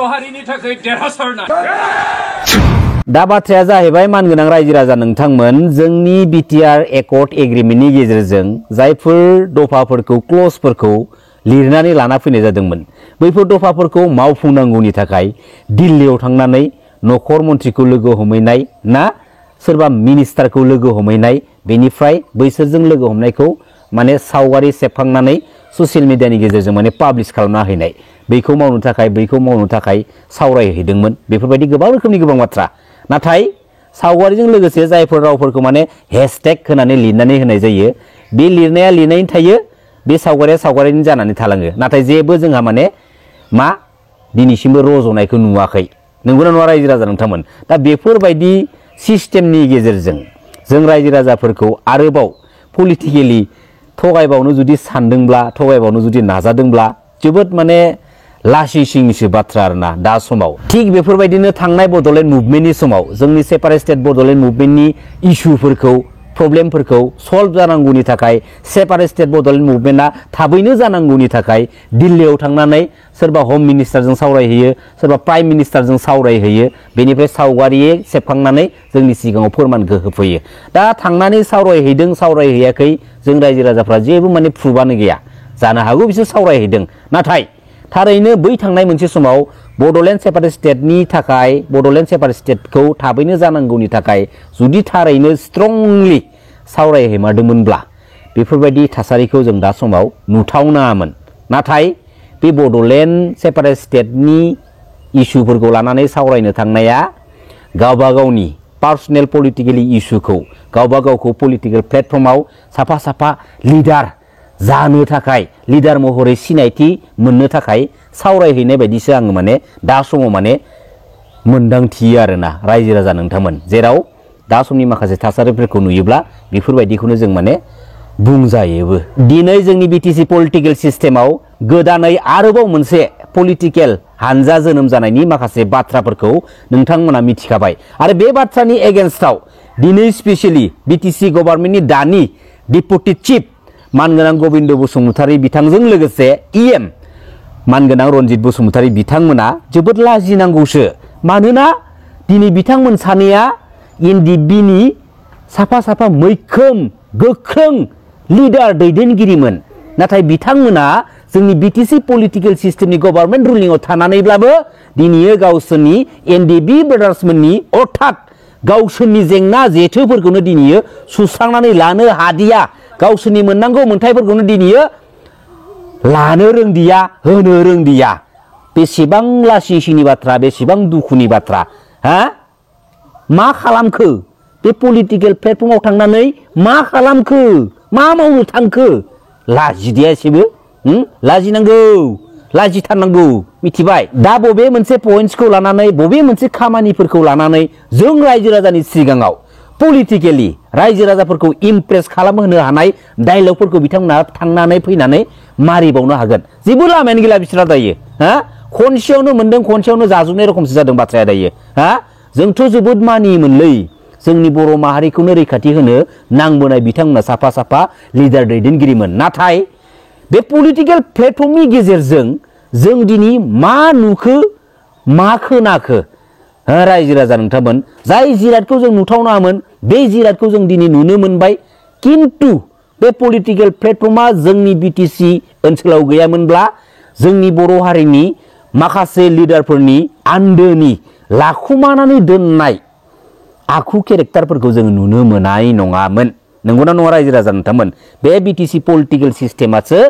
हारिनि थाखाय देरहासारनाय दा बाथ्राया जाहैबाय मानगोनां रायजो राजा नोंथांमोन जोंनि बिटिआर एकर्ड एग्रिमेन्टनि गेजेरजों जायफोर दफाफोरखौ क्लजफोरखौ लिरनानै लाना फैनाय जादोंमोन बैफोर दफाफोरखौ मावफुंनांगौनि थाखाय दिल्लीयाव थांनानै नखर मन्थ्रिखौ लोगो हमहैनाय ना सोरबा मिनिस्टारखौ लोगो हमहैनाय बेनिफ्राय बैसोरजों लोगो हमनायखौ माने सावगारि सेबखांनानै ससियेल मिडियानि गेजेरजों माने पाब्लिश खालामना हैनाय बैखौ मावनो थाखाय सावरायहैदोंमोन बेफोरबायदि गोबां रोखोमनि गोबां बाथ्रा नाथाय सावगारिजों लोगोसे जायफोर रावफोरखौ माने हेशटेग होनानै लिरनानै होनाय जायो बे लिरनाया लिरनायनि थायो बे सावगारिया सावगारिनि जानानै थालाङो नाथाय जेबो जोंहा माने मा दिनैसिमबो रज'नायखौ नुवाखै नंगौना नङा रायजो राजा नोंथांमोन दा बेफोरबायदि सिस्टेमनि गेजेरजों जों रायजो राजाफोरखौ आरोबाव पलिटिकेलि थगायबावनो जुदि सानदोंब्ला थगायबावनो जुदि नाजादोंब्ला जोबोद माने लासै सिंनिसो बाथ्रा आरोना दा समाव थिग बेफोरबायदिनो थांनाय बड'लेण्ड मुभमेन्टनि समाव जोंनि सेपारेट स्टेट बड'लेण्ड मुभमेन्टनि इस्युफोरखौ प्रब्लेमफोरखौ सल्भ जानांगौनि थाखाय सेपारेट स्टेट बड'लेण्ड मुभमेन्टआ थाबैनो जानांगौनि थाखाय दिल्लीयाव थांनानै सोरबा होम मिनिस्टारजों सावरायहैयो सोरबा प्राइम मिनिस्टारजों सावरायहैयो बेनिफ्राय सावगारि सेबखांनानै जोंनि सिगाङाव फोरमानखौ होफैयो दा थांनानै सावरायहैदों सावरायहैयाखै जों रायजो राजाफ्रा जेबो माने प्रुफानो गैया जानो हागौ बिसोर सावरायहैदों नाथाय थारैनो बै थांनाय मोनसे समाव बड'लेण्ड सेपारेट स्टेटनि थाखाय बड'लेण्ड सेपारेट स्टेटखौ थाबैनो जानांगौनि थाखाय जुदि थारैनो स्ट्रंलि सावरायहैमारदोंमोनब्ला बेफोरबायदि थासारिखौ जों दा समाव नुथावनामोन नाथाय बे बड'लेण्ड सेपारेट स्टेटनि इस्युफोरखौ लानानै सावरायनो थांनाया गावबा गावनि पार्सनेल पलिटिकेलि इस्युखौ गावबा गावखौ पलिटिकेल प्लेटफर्माव साफा साफा लिडार जानो थाखाय लिडार महरै सिनायथि मोननो थाखाय सावरायहैनाय बायदिसो आङो माने दा समाव माने मोनदांथियो आरोना रायजो राजा नोंथांमोन जेराव दा समनि माखासे थासारिफोरखौ नुयोब्ला बेफोरबायदिखौनो जों माने बुंजायोबो दिनै जोंनि बिटिसि पलिटिकेल सिस्टेमाव गोदानै आरोबाव मोनसे पलिटिकेल हानजा जोनोम जानायनि माखासे बाथ्राफोरखौ नोंथांमोना मिथिखाबाय आरो बे बाथ्रानि एगेन्स्टआव दिनै स्पेसियेलि बिटिसि गभर्नमेन्टनि दानि डिपुटि चिफ मानगोनां गबिन्द बसुमतारी बिथांजों लोगोसे इएम मानगोनां रनजित बसुमतारी बिथांमोना जोबोद लाजिनांगौसो मानोना दिनै बिथांमोन सानैया एनडिएफबिनि साफा साफा मैखोम गोख्रों लिडार दैदेनगिरिमोन नाथाय बिथांमोना जोंनि बिटिसि पलिटिकेल सिस्टेमनि गभर्नमेन्ट रुलिंआव थानानैब्लाबो दिनै गावसोरनि एनडिएफबि ब्रादार्समोननि अर्थात गावसोरनि जेंना जेथोफोरखौनो दिनै सुस्रांनानै लानो हादिया गावसोरनि मोननांगौ मोनथायफोरखौनो दिनै लानो रोंदिया होनो रोंदिया बेसेबां लासिंसिंनि बाथ्रा बेसेबां दुखुनि बाथ्रा हा मा खालामखो बे पलिटिकेल प्लेटफर्माव थांनानै मा खालामखो मा मावनो थांखो लाजिदिया एसेबो लाजिनांगौ लाजिथारनांगौ मिथिबाय दा बबे मोनसे पइन्ट्सखौ लानानै बबे मोनसे खामानिफोरखौ लानानै जों रायजो राजानि सिगाङाव पलिटिकेलि रायजो राजाफोरखौ इमप्रेस खालामहोनो हानाय डायलगफोरखौ बिथांमोना थांनानै फैनानै मारिबावनो हागोन जेबो लामायानो गैला बिसोरहा दायो हा खनसेयावनो मोनदों खनसेयावनो जाजोबनाय रखमसो जादों बाथ्राया दायो हा जोंथ' जोबोद मानियोमोनलै जोंनि बर' माहारिखौनो रैखाथि होनो नांबोनाय बिथांमोना साफा साफा लिडार दैदेनगिरिमोन नाथाय बे पलिटिकेल प्लेटफर्मनि गेजेरजों जों दिनै मा नुखो मा खोनाखो रायजो राजा नोंथांमोन जाय जिरादखौ जों नुथावनामोन बे जिरादखौ जों दिनै नुनो मोनबाय किन्तु बे पलिटिकेल प्लेटफर्मा जोंनि बिटिसि ओनसोलाव गैयामोनब्ला जोंनि बर' हारिनि माखासे लिडारफोरनि आन्दोनि लाखुमानानै दोननाय आखु केरेक्टारफोरखौ जों नुनो मोननाय नङामोन नंगौना नङा रायजो राजा नोंथांमोन बे बिटिसि पलिटिकेल सिस्टेमासो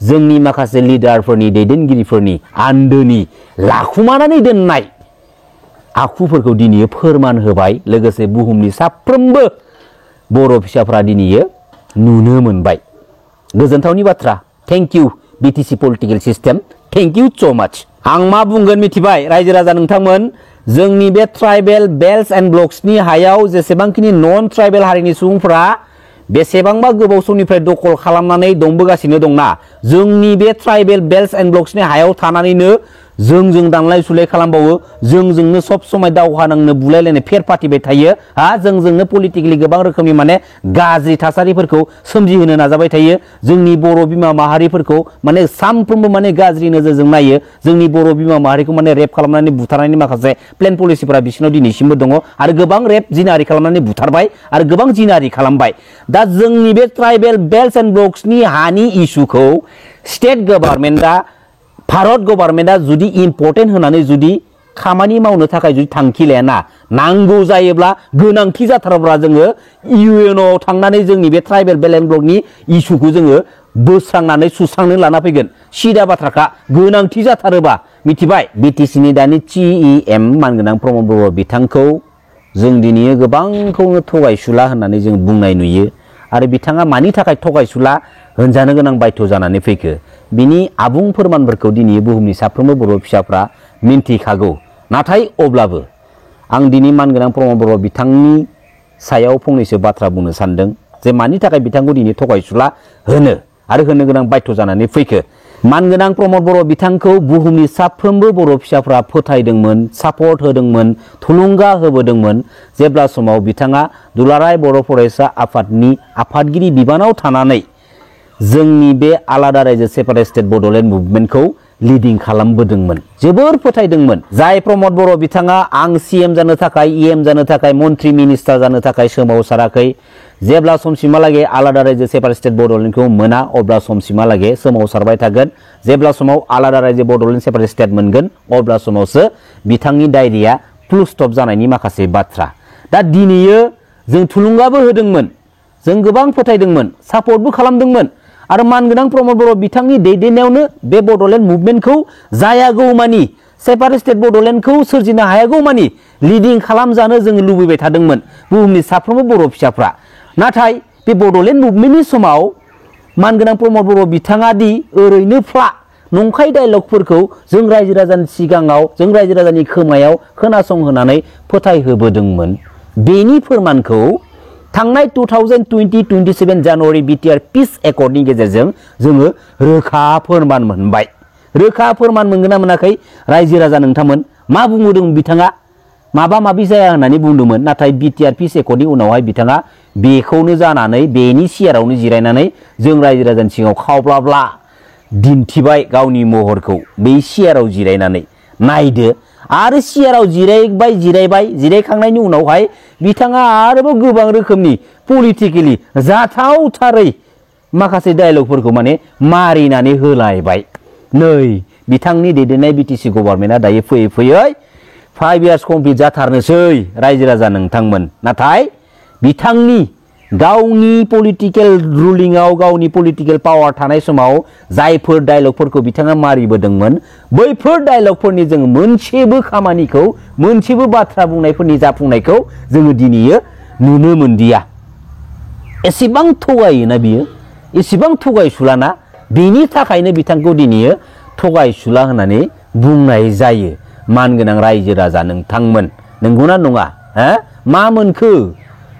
जोंनि माखासे लिडारफोरनि दैदेनगिरिफोरनि आन्दोनि लाखुमानानै दोननाय आखुफोरखौ दिनै फोरमान होबाय लोगोसे बुहुमनि साफ्रोमबो बर' फिसाफ्रा दिनै नुनो मोनबाय गोजोनथावनि बाथ्रा thank you BTC political system thank you सो माच आं मा बुंगोन मिथिबाय रायजो राजा नोंथांमोन जोंनि बे ट्राइबेल बेल्ट्स एन्ड ब्लक्सनि हायाव जेसेबांखिनि नन ट्राइबेल हारिनि सुबुंफोरा बेसेबांबा गोबाव समनिफ्राय दखल खालामनानै दंबोगासिनो दंना जोंनि बे ट्राइबेल बेल्ट्स एन्ड ब्लक्सनि हायाव थानानैनो जोंजों दानलाय सुलाय खालामबावो जोंजोंनो सब समय दावहा नांनो बुलायलायनाय फेर फाथिबाय थायो जोंजोंनो पलिटिकेलि गोबां रोखोमनि माने गाज्रि थासारिफोरखौ सोमजिहोनो नाजाबाय थायो जोंनि बर' बिमा माहारिफोरखौ माने सानफ्रोमबो माने गाज्रि नोजोरजों नायो जोंनि बर' बिमा माहारिखौ माने रेप खालामनानै बुथारनायनि माखासे प्लेन पलिसिफोरा बिसिनाव दिनैसिमबो दङ आरो गोबां रेप जिनाहारि खालामनानै बुथारबाय आरो गोबां जिनाहारि खालामबाय दा जोंनि बे ट्राइबेल बेल्ट एन्ड ब्लक्सनि हानि इस्युखौ स्टेट गभर्नमेन्टआ भारत गभर्नमेन्टआ जुदि इम्पर्टेन्ट होनानै जुदि खामानि मावनो थाखाय जुदि थांखि लायाना नांगौ जायोब्ला गोनांथि जाथारब्ला जोङो इउएनआव थांनानै जोंनि बे ट्राइबेल बेल्ट एन्ड ब्लकनि इस्युखौ जोङो बोस्रांनानै सुस्रांनो लाना फैगोन सिदा बाथ्राखा गोनांथि जाथारोबा मिथिबाय बिटिसिनि दानि CEM मानगोनां प्रमद बर' बिथांखौ जों दिनै गोबांखौनो थगायसुला होननानै जों बुंनाय नुयो आरो बिथाङा मानि थाखाय थगायसुला होनजानो गोनां बाध्य जानानै फैखो बिनि आबुं फोरमानफोरखौ दिनै बुहुमनि साफ्रोमबो बर' फिसाफ्रा मिन्थिखागौ नाथाय अब्लाबो आं दिनै मानगोनां प्रमद बर' बिथांनि सायाव फंनैसो बाथ्रा बुंनो सानदों जे मानि थाखाय बिथांखौ दिनै थगायसुला होनो आरो होनो गोनां बाध्य जानानै फैखो मानगोनां प्रमद बर' बिथांखौ बुहुमनि साफ्रोमबो बर' फिसाफ्रा फोथायदोंमोन सापर्ट होदोंमोन थुलुंगा होबोदोंमोन जेब्ला समाव बिथाङा दुलाराय बर' फरायसा आफादनि आफादगिरि बिबानाव थानानै जोंनि बे आलादा रायजो सेपारेट स्टेट बड'लेण्ड मुभमेन्टखौ लिडिं खालामबोदोंमोन जोबोर फोथायदोंमोन जाय प्रमद बर' बिथाङा आं CM जानो थाखाय EM जानो थाखाय मन्त्रि मिनिस्टार जानो थाखाय सोमावसाराखै जेब्ला समसिमहालागै आलादा रायजो सेपारेट स्टेट बड'लेण्डखौ मोना अब्ला समसिमहालागै सोमावसारबाय थागोन जेब्ला समाव आलादा रायजो बड'लेण्ड सेपारेट स्टेट मोनगोन अब्ला समावसो बिथांनि डायरिया फुल स्टप जानायनि माखासे बाथ्रा दा दिनैयो जों थुलुंगाबो होदोंमोन जों गोबां फोथायदोंमोन सापर्टबो खालामदोंमोन आरो मानगोनां प्रमद बर' बिथांनि दैदेननायावनो बे बड'लेण्ड मुभमेन्टखौ जायागौमानि सेपारेट स्टेट बड'लेण्डखौ सोरजिनो हायागौमानि लिडिं खालामजानो जों लुबैबाय थादोंमोन बुहुमनि साफ्रोमबो बर' फिसाफ्रा नाथाय बे बड'लेण्ड मुभमेन्टनि समाव मानगोनां प्रमद बर' बिथाङा दि ओरैनो नंखाय डायलगफोरखौ जों रायजो राजानि सिगाङाव जों रायजो राजानि खोमायाव खोनासंहोनानै फोथायहोबोदोंमोन बेनि फोरमानखौ थांनाय 2020-27 जानुवारि बिटिआर पिस एकर्डनि गेजेरजों जोङो रोखा फोरमान मोनबाय रोखा फोरमान मोनगोन ना मोनाखै रायजो राजा नोंथांमोन मा बुंदों बिथाङा माबा माबि जाया होननानै बुंदोंमोन नाथाय बिटिआर पिस एकर्डनि उनावहाय बिथाङा बेखौनो जानानै बेनि सियारावनो जिरायनानै जों रायजो राजानि सिगाङाव खावब्लाब्ला दिन्थिबाय गावनि महरखौ बे सियाराव जिरायनानै नायदो आरो सियाराव जिरायबाय जिरायखांनायनि उनावहाय बिथाङा आरोबाव गोबां रोखोमनि पलिटिकेलि जाथावथारै माखासे डायलगफोरखौ माने मारिनानै होलायबाय नै बिथांनि दैदेननाय बिटिसि गभर्नमेन्टआ दायो फैयै 5 इयार्स कमप्लिट जाथारनोसै रायजो राजा नोंथांमोन नाथाय बिथांनि गावनि पलिटिकेल रुलिंआव गावनि पलिटिकेल पावार थानाय समाव जायफोर डायलगफोरखौ बिथाङा मारिबोदोंमोन बैफोर डायलगफोरनि जों मोनसेबो खामानिखौ मोनसेबो बाथ्रा बुंनायफोरनि जाफुंनायखौ जोङो दिनैयो नुनो मोनदिया एसेबां थगायोना बियो एसेबां थगायसुलाना बेनि थाखायनो बिथांखौ दिनैयो थगायसुला होननानै बुंनाय जायो मानगोनां रायजो राजा नोंथांमोन नंगौना नङा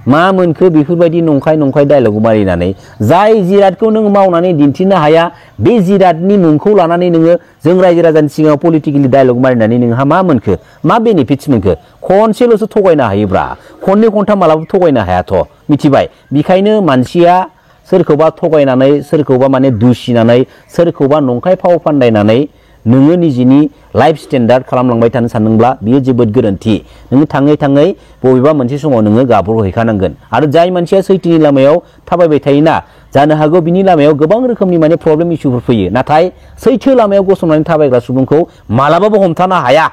मा मोनखो बेफोरबायदि नंखाय डायलग मारिनानै जाय जिरादखौ नों मावनानै दिन्थिनो हाया बे जिरादनि मुंखौ लानानै नोङो जों रायजो राजानि सिगाङाव पलिटिकेलि डायलग मारिनानै नोंहा मा मोनखो मा बेनिफिट्स मोनखो खनसेल'सो थगायनो हायोब्रा खननै खनथाम मालाबा थगायनो हायाथ' मिथिबाय बेखायनो मानसिया सोरखौबा थगायनानै सोरखौबा माने दुसिनानै सोरखौबा नंखाय फाव फान्दायनानै नोङो निजिनि लाइफ स्टेन्डार्ड खालामलांबाय थानो सानदोंब्ला बियो जोबोद गोरोन्थि नोङो थाङै बबेबा मोनसे समाव नोङो गाब्र'हैखानांगोन आरो जाय मानसिया सैथोनि लामायाव थाबायबाय थायोना जानो हागौ बिनि लामायाव गोबां रोखोमनि माने प्रब्लेम इस्युफोर फैयो नाथाय सैथो लामायाव गसंनानै थाबायग्रा सुबुंखौ मालाबाबो हमथानो हाया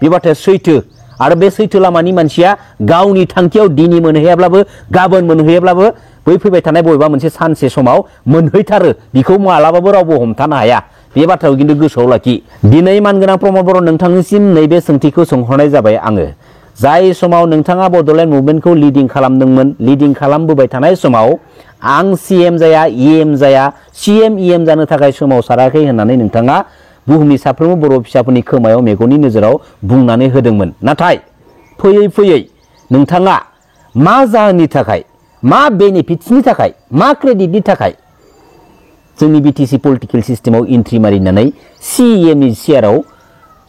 बे बाथ्राया सैथो आरो बे सैथो लामानि मानसिया गावनि थांखियाव दिनै मोनहैयाब्लाबो गाबोन मोनहैयाब्लाबो बै फैबाय थानाय बबेबा मोनसे सानसे समाव मोनहैथारो बिखौ मालाबाबो रावबो हमथानो हाया बे बाथ्राखौ खिन्थु गोसोआव लाखि दिनै मानगोनां प्रमद बर' नोंथांनिसिम नैबे सोंथिखौ सोंहरनाय जाबाय आङो जाय समाव नोंथाङा बड'लेण्ड मुभमेन्टखौ लिडिं खालामदोंमोन लिडिं खालामबोबाय थानाय समाव आं CM जाया EM जाया CM EM जानो थाखाय सोमावसाराखै होननानै नोंथाङा बुहुमनि साफ्रोमबो बर' फिसाफोरनि खोमायाव मेगननि नोजोराव बुंनानै होदोंमोन नाथाय फैयै नोंथाङा मा जाहोननि थाखाय मा बेनिफिट्सनि थाखाय मा क्रेडिटनि थाखाय जोंनि बिटिसि पलिटिकेल सिस्टेमाव एन्ट्रि मारिनानै CEM नि सियाराव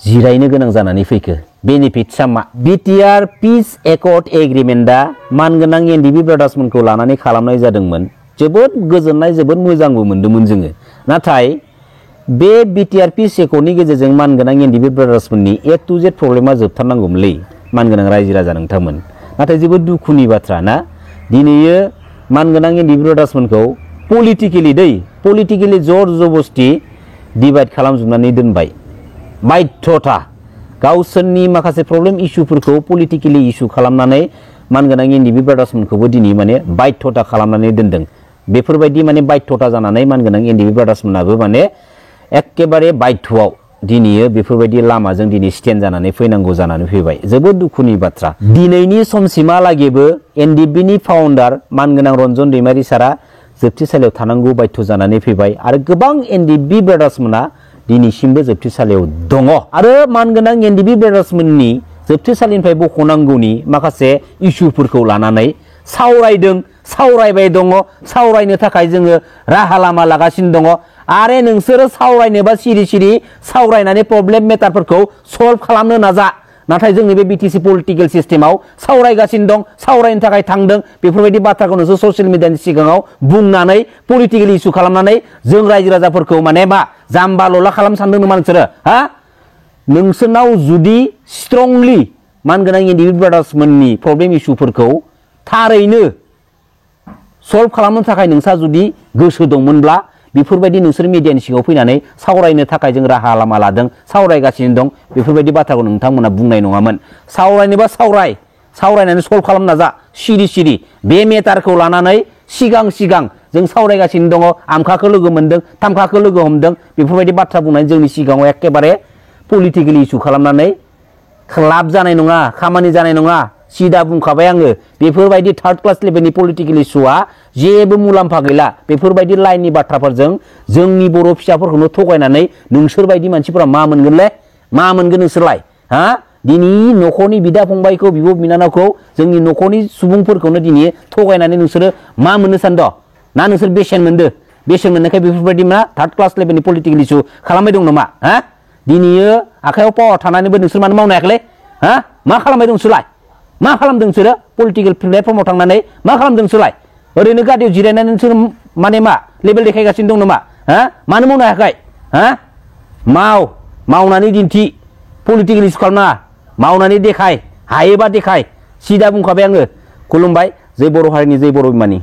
जिरायनो गोनां जानानै फैखो बेनिफिट्सआ मा बिटिआर पिस एकर्ड एग्रिमेन्टआ मानगोनां एनडिबि ब्रादार्समोनखौ लानानै खालामनाय जादोंमोन जोबोद गोजोननाय जोबोद मोजांबो मोनदोंमोन जोङो नाथाय बे बिटिआर पिस एकर्डनि गेजेरजों मानगोनां एनडिबि ब्रादार्समोननि ए टु जेड प्रब्लेमा जोबथारनांगौमोनलै मानगोनां रायजो राजा नोंथांमोन नाथाय जोबोद दुखुनि बाथ्रा ना दिनैयो मानगोनां एनडिबि ब्रादार्समोनखौ पलिटिकेलि जर जबस्ति डिभाइड खालामजोबनानै दोनबाय बाध्यता गावसोरनि माखासे प्रब्लेम इस्युफोरखौ पलिटिकेलि इस्यु खालामनानै मानगोनां एनडिबि ब्रादार्समोनखौबो दिनै माने बाध्यता खालामनानै दोनदों बेफोरबायदि माने बाध्यता जानानै मानगोनां एनडिबि ब्रादार्समोनाबो माने एकेबारे बाध्यआव दिनैयो बेफोरबायदि लामाजों दिनै स्टेन्ड जानानै फैनांगौ जानानै फैबाय जोबोद दुखुनि बाथ्रा दिनैनि समसिमहालागैबो एनडिबिनि फाउन्डार मानगोनां रन्जन दैमारि सारा जोबथेसालियाव थानांगौ बाध्य जानानै फैबाय आरो गोबां एनडिबि ब्रादार्समोना दिनैसिमबो जोबथेसालियाव दङ आरो मानगोनां एनडिबि ब्रादार्समोननि जोबथेसालिनिफ्राय बख'नांगौनि माखासे इस्युफोरखौ लानानै सावरायबाय दङ सावरायनो थाखाय जोङो राहा लामा लागासिनो दङ आरो नोंसोरो सावरायनोबा सिरि सावरायनानै प्रब्लेम मेटारफोरखौ सल्भ खालामनो नाजा नाथाय जोंनि बे बिटिसि पलिटिकेल सिस्टेमाव सावरायगासिनो दं सावरायनो थाखाय थांदों बेफोरबायदि बाथ्राखौ नोंसोर ससियेल मिडियानि सिगाङाव बुंनानै पलिटिकेल इस्यु खालामनानै जों रायजो राजाफोरखौ माने मा जाम्बा लला खालामनो सानदों नामा नोंसोरो हा नोंसोरनाव जुदि स्ट्रंलि मानगोनां एनडिबि ब्रादार्समोननि प्रब्लेम इस्युफोरखौ थारैनो सल्भ खालामनो थाखाय नोंसा जुदि गोसो दंमोनब्ला बेफोरबायदि नोंसोर मिडियानि सिगाङाव फैनानै सावरायनो थाखाय जों राहा लामा लादों सावरायगासिनो दं बेफोरबायदि बाथ्राखौ नोंथांमोना बुंनाय नङामोन सावरायनोबा सावरायनानै सल्भ खालामनो नाजा सिरि बे मेटारखौ लानानै सिगां जों सावरायगासिनो दङ आमखाखौ लोगो मोनदों थामखाखौ लोगो हमदों बेफोरबायदि बाथ्रा बुंनानै जोंनि सिगाङाव एकेबारे पलिटिकेल इस्यु खालामनानै लाब जानाय नङा खामानि जानाय नङा सिदा बुंखाबाय आङो बेफोरबायदि थार्ड क्लास लेभेलनि पलिटिकेल इस्युआ जेबो मुलाम्फा गैला बेफोरबायदि लाइननि बाथ्राफोरजों जोंनि बर' फिसाफोरखौनो थगायनानै नोंसोरबायदि मानसिफोरा मा मोनगोनलै मा मोनगोन नोंसोरलाय हा दिनै न'खरनि बिदा फंबायखौ बिब' बिनानावखौ जोंनि न'खरनि सुबुंफोरखौनो दिनै थगायनानै नोंसोरो मा मोननो सानदों ना नोंसोर बेसेन मोननायखाय बेफोरबायदि मा थार्ड क्लास लेभेलनि पलिटिकेल इस्यु खालामबाय दं नामा हा दिनैयो आखायाव पावार थानानैबो नोंसोर मानो मावनो हायाखैलै हा मा खालामबाय दं नोंसोरलाय मा खालामदों नोंसोरो पलिटिकेल प्लेटफर्माव थांनानै मा खालामदों नोंसोरलाय ओरैनो गादियाव जिरायनानै नोंसोर माने मा लेभेल देखायगासिनो दं नामा हा मानो मावनो हायाखै हा मावनानै दिन्थि पलिटिकेल इस्यु खालामनाङा मावनानै देखाय हायोबा देखाय सिदा बुंखाबाय आङो खुलुमबाय जै बर' हारिनि जै बर' बिमानि